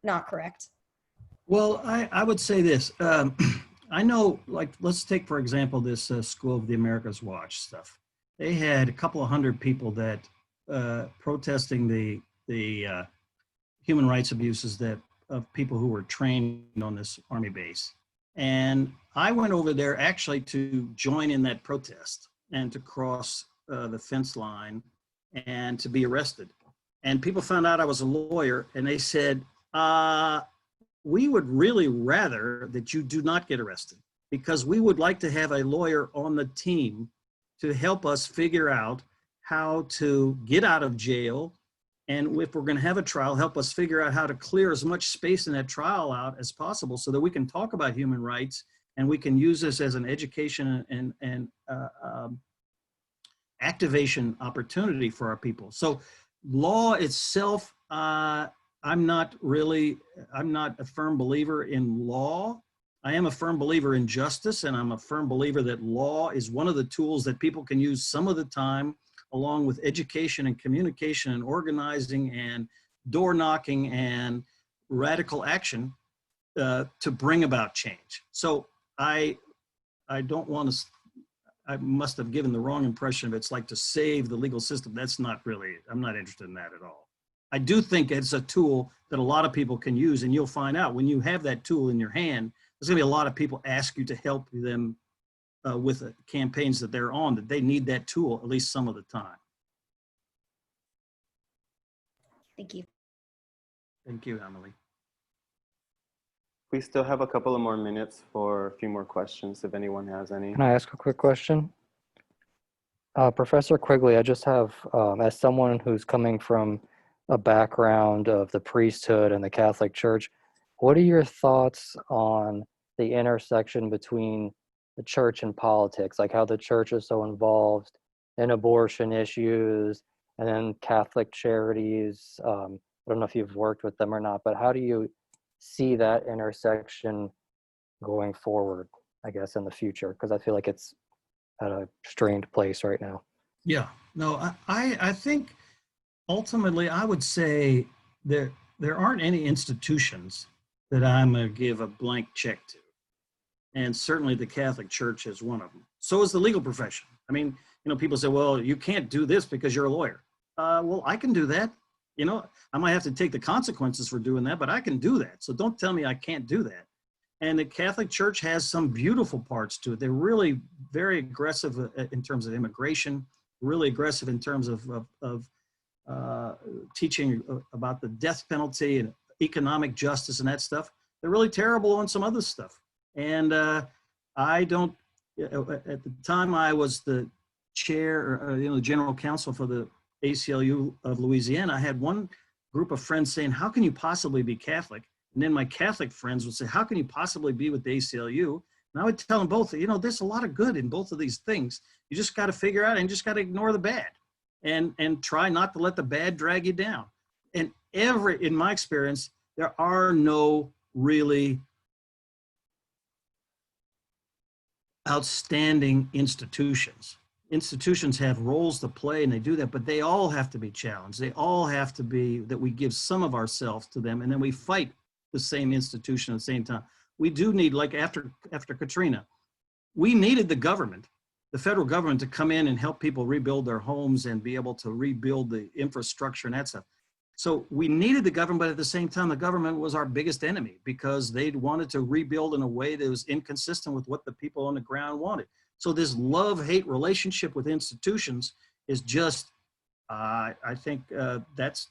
not correct? Well, I would say this. I know, like, let's take, for example, this School of the Americas Watch stuff. They had a couple of hundred people that protesting the human rights abuses of people who were trained on this Army base. And I went over there actually to join in that protest and to cross the fence line and to be arrested. And people found out I was a lawyer, and they said, we would really rather that you do not get arrested, because we would like to have a lawyer on the team to help us figure out how to get out of jail. And if we're going to have a trial, help us figure out how to clear as much space in that trial out as possible so that we can talk about human rights, and we can use this as an education and activation opportunity for our people. So law itself, I'm not a firm believer in law. I am a firm believer in justice, and I'm a firm believer that law is one of the tools that people can use some of the time, along with education and communication and organizing and door knocking and radical action to bring about change. So I don't want to, I must have given the wrong impression of it's like to save the legal system. That's not really, I'm not interested in that at all. I do think it's a tool that a lot of people can use, and you'll find out when you have that tool in your hand, there's gonna be a lot of people ask you to help them with the campaigns that they're on, that they need that tool at least some of the time. Thank you. Thank you, Emily. We still have a couple of more minutes for a few more questions if anyone has any. Can I ask a quick question? Professor Quigley, I just have, as someone who's coming from a background of the priesthood and the Catholic Church, what are your thoughts on the intersection between the church and politics, like how the church is so involved in abortion issues, and then Catholic charities? I don't know if you've worked with them or not, but how do you see that intersection going forward, I guess, in the future? Because I feel like it's at a strained place right now. Yeah, no, I think ultimately I would say there aren't any institutions that I'm going to give a blank check to. And certainly the Catholic Church is one of them. So is the legal profession. I mean, you know, people say, well, you can't do this because you're a lawyer. Well, I can do that. You know, I might have to take the consequences for doing that, but I can do that. So don't tell me I can't do that. And the Catholic Church has some beautiful parts to it. They're really very aggressive in terms of immigration, really aggressive in terms of teaching about the death penalty and economic justice and that stuff. They're really terrible on some other stuff. And I don't, at the time I was the chair, the general counsel for the ACLU of Louisiana, I had one group of friends saying, how can you possibly be Catholic? And then my Catholic friends would say, how can you possibly be with the ACLU? And I would tell them both, you know, there's a lot of good in both of these things. You just got to figure out and just got to ignore the bad and try not to let the bad drag you down. And in my experience, there are no really outstanding institutions. Institutions have roles to play and they do that, but they all have to be challenged. They all have to be that we give some of ourselves to them, and then we fight the same institution at the same time. We do need, like after Katrina, we needed the government, the federal government, to come in and help people rebuild their homes and be able to rebuild the infrastructure and that stuff. So we needed the government, but at the same time, the government was our biggest enemy because they wanted to rebuild in a way that was inconsistent with what the people on the ground wanted. So this love-hate relationship with institutions is just, I think that's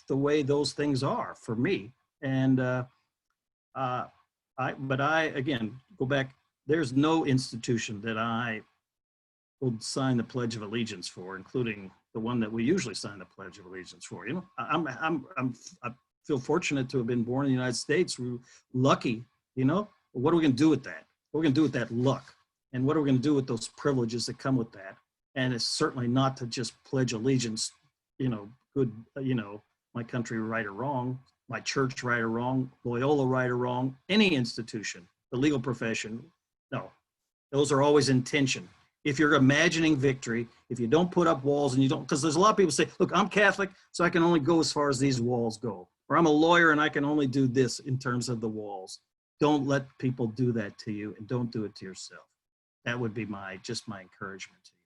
the way those things are for me. And but I, again, go back, there's no institution that I would sign the Pledge of Allegiance for, including the one that we usually sign the Pledge of Allegiance for. You know, I feel fortunate to have been born in the United States. We're lucky, you know. What are we going to do with that? What are we going to do with that luck? And what are we going to do with those privileges that come with that? And it's certainly not to just pledge allegiance, you know, good, you know, my country right or wrong, my church right or wrong, Loyola right or wrong, any institution, the legal profession. No, those are always in tension. If you're imagining victory, if you don't put up walls and you don't, because there's a lot of people say, look, I'm Catholic, so I can only go as far as these walls go. Or I'm a lawyer and I can only do this in terms of the walls. Don't let people do that to you, and don't do it to yourself. That would be just my encouragement to you.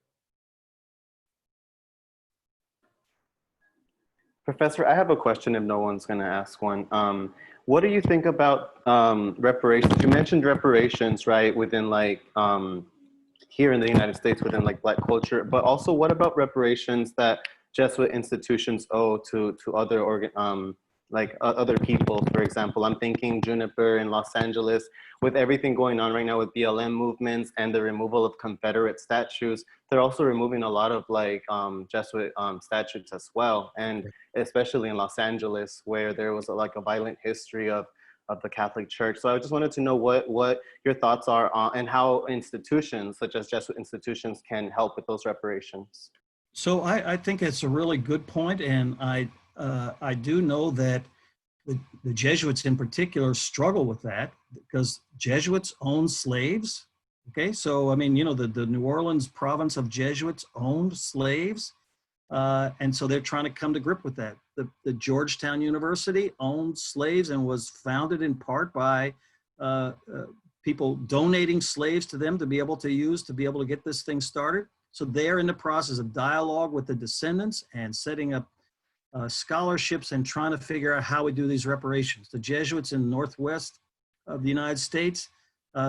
Professor, I have a question if no one's going to ask one. What do you think about reparations? You mentioned reparations, right, within like here in the United States, within like Black culture, but also what about reparations that Jesuit institutions owe to other other people? For example, I'm thinking Juniper in Los Angeles, with everything going on right now with BLM movements and the removal of Confederate statues, they're also removing a lot of like Jesuit statutes as well. And especially in Los Angeles, where there was like a violent history of the Catholic Church. So I just wanted to know what your thoughts are on, and how institutions such as Jesuit institutions can help with those reparations. So I think it's a really good point, and I do know that the Jesuits in particular struggle with that because Jesuits own slaves. Okay, so I mean, you know, the New Orleans province of Jesuits owned slaves, and so they're trying to come to grip with that. The Georgetown University owned slaves and was founded in part by people donating slaves to them to be able to use to be able to get this thing started. So they're in the process of dialogue with the descendants and setting up scholarships and trying to figure out how we do these reparations. The Jesuits in the Northwest of the United States,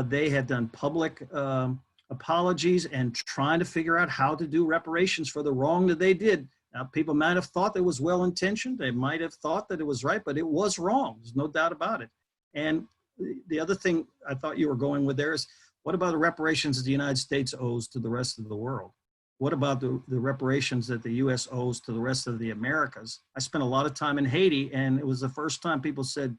they have done public apologies and trying to figure out how to do reparations for the wrong that they did. Now, people might have thought it was well-intentioned. They might have thought that it was right, but it was wrong. There's no doubt about it. And the other thing I thought you were going with there is, what about the reparations that the United States owes to the rest of the world? What about the reparations that the U.S. owes to the rest of the Americas? I spent a lot of time in Haiti, and it was the first time people said,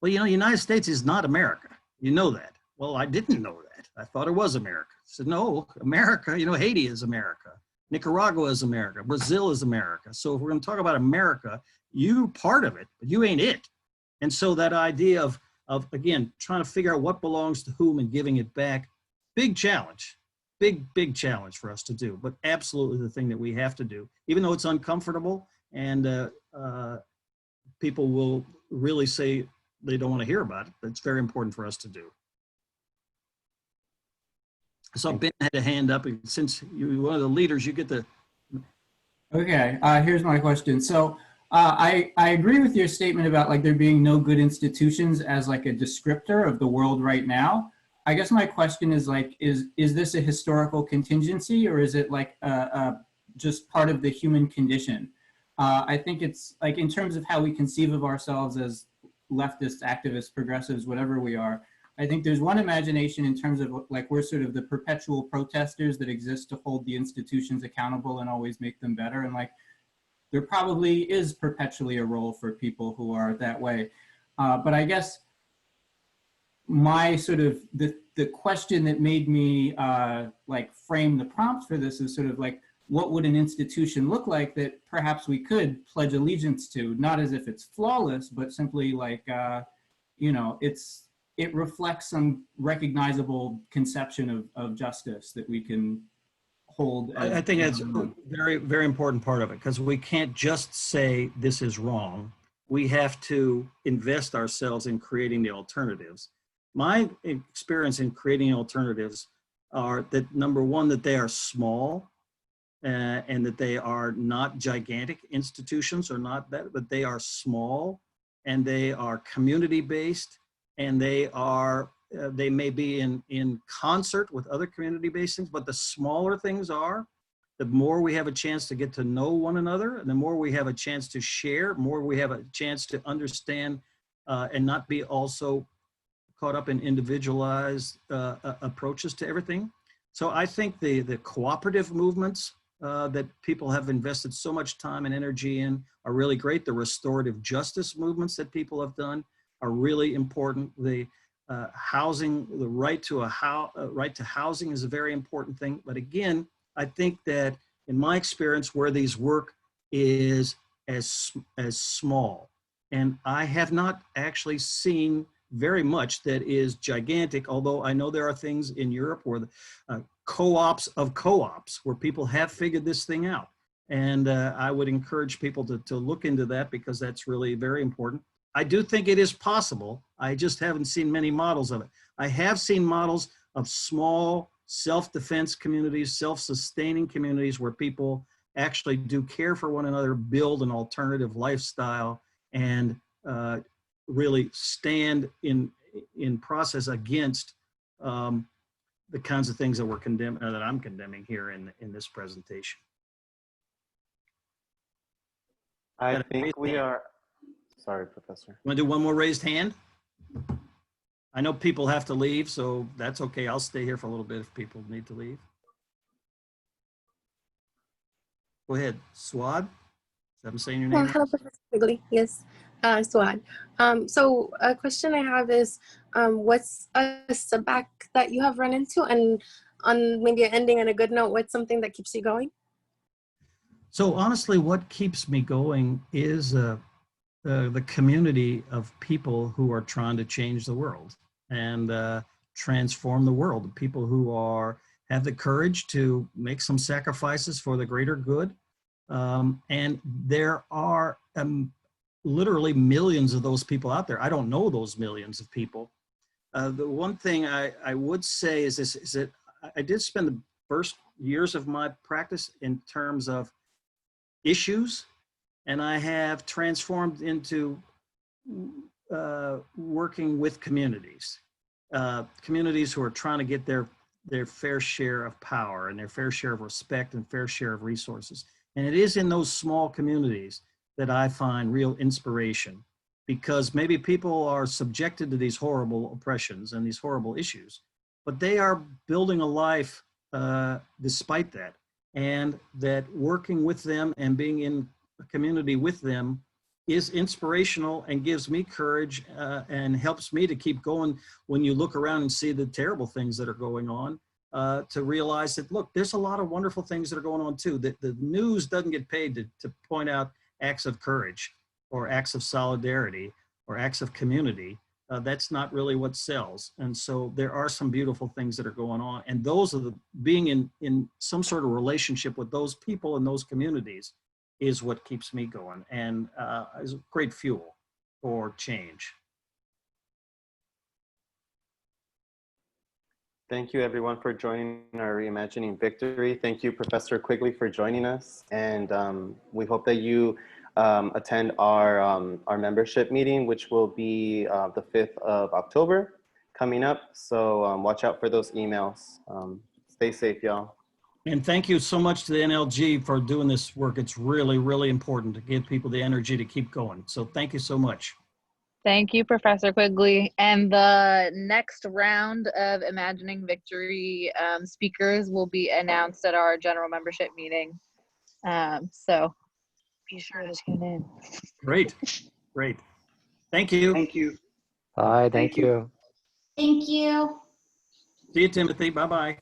well, you know, the United States is not America. You know that. Well, I didn't know that. I thought it was America. I said, no, America, you know, Haiti is America. Nicaragua is America. Brazil is America. So if we're going to talk about America, you're part of it, but you ain't it. And so that idea of again, trying to figure out what belongs to whom and giving it back, big challenge. Big challenge for us to do, but absolutely the thing that we have to do, even though it's uncomfortable and people will really say they don't want to hear about it, but it's very important for us to do. So Ben had a hand up, and since you're one of the leaders, you get the. Okay, here's my question. So I agree with your statement about like there being no good institutions as like a descriptor of the world right now. I guess my question is like, is this a historical contingency, or is it like just part of the human condition? I think it's like in terms of how we conceive of ourselves as leftists, activists, progressives, whatever we are, I think there's one imagination in terms of like we're sort of the perpetual protesters that exist to hold the institutions accountable and always make them better. And like there probably is perpetually a role for people who are that way. But I guess my sort of the question that made me like frame the prompt for this is sort of like, what would an institution look like that perhaps we could pledge allegiance to, not as if it's flawless, but simply like, you know, it reflects some recognizable conception of justice that we can hold. I think that's a very, very important part of it, because we can't just say this is wrong. We have to invest ourselves in creating the alternatives. My experience in creating alternatives are that, number one, that they are small and that they are not gigantic institutions, or not that, but they are small and they are community-based, and they are, they may be in concert with other community-based things, but the smaller things are, the more we have a chance to get to know one another, and the more we have a chance to share, more we have a chance to understand and not be also caught up in individualized approaches to everything. So I think the cooperative movements that people have invested so much time and energy in are really great. The restorative justice movements that people have done are really important. The housing, the right to housing is a very important thing. But again, I think that in my experience, where these work is as small, and I have not actually seen very much that is gigantic, although I know there are things in Europe where the co-ops of co-ops where people have figured this thing out. And I would encourage people to look into that, because that's really very important. I do think it is possible. I just haven't seen many models of it. I have seen models of small self-defense communities, self-sustaining communities where people actually do care for one another, build an alternative lifestyle, and really stand in process against the kinds of things that we're that I'm condemning here in this presentation. I think we are. Sorry, Professor. Want to do one more raised hand? I know people have to leave, so that's okay. I'll stay here for a little bit if people need to leave. Go ahead, Swad. I'm saying your name. Hello, Professor Quigley. Yes, Swad. So a question I have is, what's a setback that you have run into, and on maybe an ending on a good note, what's something that keeps you going? So honestly, what keeps me going is the community of people who are trying to change the world and transform the world. People who have the courage to make some sacrifices for the greater good. And there are literally millions of those people out there. I don't know those millions of people. The one thing I would say is this, is that I did spend the first years of my practice in terms of issues, and I have transformed into working with communities. Communities who are trying to get their fair share of power and their fair share of respect and fair share of resources. And it is in those small communities that I find real inspiration, because maybe people are subjected to these horrible oppressions and these horrible issues, but they are building a life despite that. And that working with them and being in a community with them is inspirational and gives me courage and helps me to keep going when you look around and see the terrible things that are going on, to realize that, look, there's a lot of wonderful things that are going on too. That the news doesn't get paid to point out acts of courage or acts of solidarity or acts of community. That's not really what sells. And so there are some beautiful things that are going on. And those are being in some sort of relationship with those people and those communities is what keeps me going, and is great fuel for change. Thank you everyone for joining our Reimagining Victory. Thank you, Professor Quigley, for joining us. And we hope that you attend our membership meeting, which will be the 5th of October coming up. So watch out for those emails. Stay safe, y'all. And thank you so much to the NLG for doing this work. It's really, really important to give people the energy to keep going. So thank you so much. Thank you, Professor Quigley. And the next round of Imagining Victory speakers will be announced at our general membership meeting. So be sure to tune in. Great, great. Thank you. Thank you. Bye, thank you. Thank you. See you, Timothy. Bye-bye.